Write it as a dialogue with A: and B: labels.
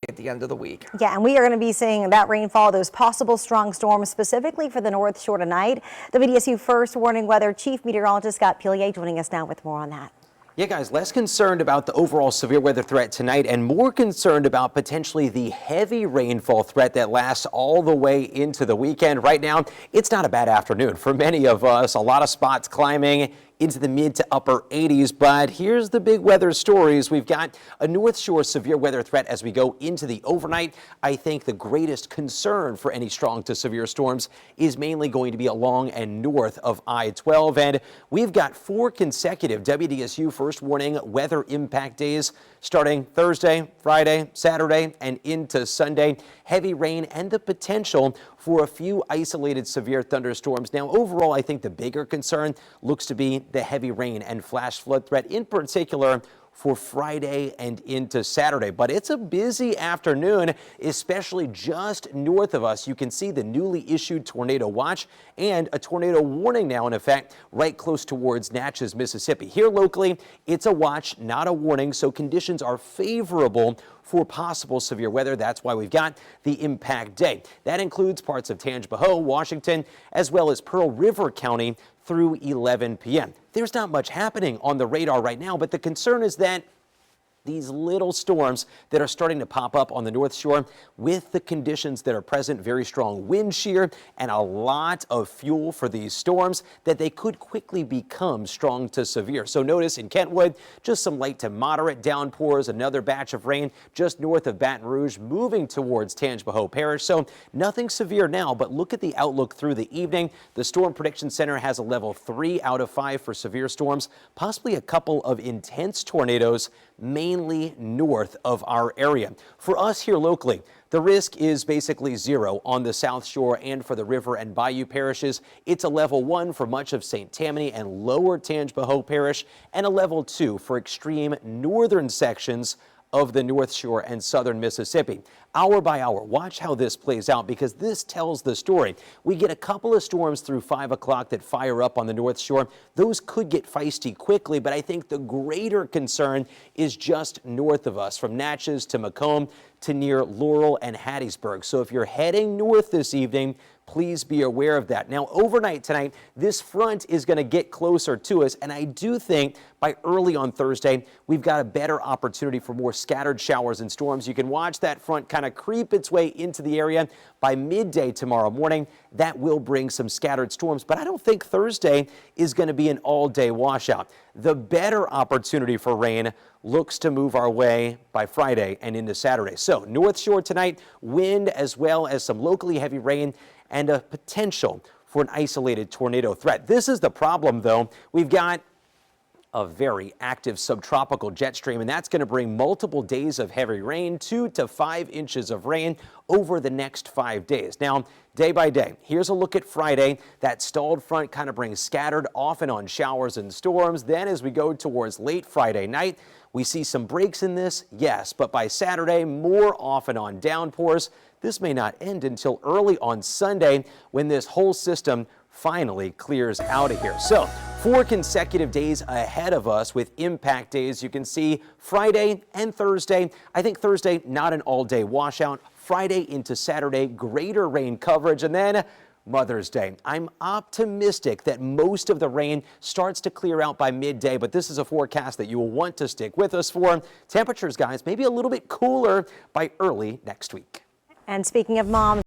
A: at the end of the week.
B: Yeah, and we are going to be seeing that rainfall, those possible strong storms, specifically for the North Shore tonight. WDSU First Warning Weather Chief Meteorologist Scott Pilier joining us now with more on that.
C: Yeah, guys, less concerned about the overall severe weather threat tonight and more concerned about potentially the heavy rainfall threat that lasts all the way into the weekend. Right now, it's not a bad afternoon for many of us. A lot of spots climbing into the mid to upper 80s. But here's the big weather stories. We've got a North Shore severe weather threat as we go into the overnight. I think the greatest concern for any strong to severe storms is mainly going to be along and north of I-12. And we've got 4 consecutive WDSU First Warning weather impact days starting Thursday, Friday, Saturday, and into Sunday. Heavy rain and the potential for a few isolated severe thunderstorms. Now, overall, I think the bigger concern looks to be the heavy rain and flash flood threat, in particular for Friday and into Saturday. But it's a busy afternoon, especially just north of us. You can see the newly issued tornado watch and a tornado warning now in effect right close towards Natchez, Mississippi. Here locally, it's a watch, not a warning, so conditions are favorable for possible severe weather. That's why we've got the impact day. That includes parts of Tangipahoa, Washington, as well as Pearl River County through 11 p.m. There's not much happening on the radar right now, but the concern is that these little storms that are starting to pop up on the North Shore with the conditions that are present, very strong wind shear and a lot of fuel for these storms, that they could quickly become strong to severe. So notice in Kentwood, just some light to moderate downpours, another batch of rain just north of Baton Rouge moving towards Tangipahoa Parish. So nothing severe now, but look at the outlook through the evening. The Storm Prediction Center has a level 3 out of 5 for severe storms, possibly a couple of intense tornadoes, mainly north of our area. For us here locally, the risk is basically 0 on the South Shore and for the river and bayou parishes. It's a level 1 for much of St. Tammany and lower Tangipahoa Parish, and a level 2 for extreme northern sections of the North Shore and southern Mississippi. Hour by hour, watch how this plays out because this tells the story. We get a couple of storms through 5 o'clock that fire up on the North Shore. Those could get feisty quickly, but I think the greater concern is just north of us, from Natchez to Macomb to near Laurel and Hattiesburg. So if you're heading north this evening, please be aware of that. Now, overnight tonight, this front is going to get closer to us, and I do think by early on Thursday, we've got a better opportunity for more scattered showers and storms. You can watch that front kind of creep its way into the area. By midday tomorrow morning, that will bring some scattered storms, but I don't think Thursday is going to be an all-day washout. The better opportunity for rain looks to move our way by Friday and into Saturday. So North Shore tonight, wind as well as some locally heavy rain and a potential for an isolated tornado threat. This is the problem, though. We've got a very active subtropical jet stream, and that's going to bring multiple days of heavy rain, 2 to 5 inches of rain over the next 5 days. Now, day by day, here's a look at Friday. That stalled front kind of brings scattered off and on showers and storms. Then as we go towards late Friday night, we see some breaks in this, yes, but by Saturday, more off and on downpours. This may not end until early on Sunday when this whole system finally clears out of here. So 4 consecutive days ahead of us with impact days. You can see Friday and Thursday. I think Thursday, not an all-day washout. Friday into Saturday, greater rain coverage. And then Mother's Day. I'm optimistic that most of the rain starts to clear out by midday, but this is a forecast that you will want to stick with us for. Temperatures, guys, maybe a little bit cooler by early next week.
B: And speaking of moms,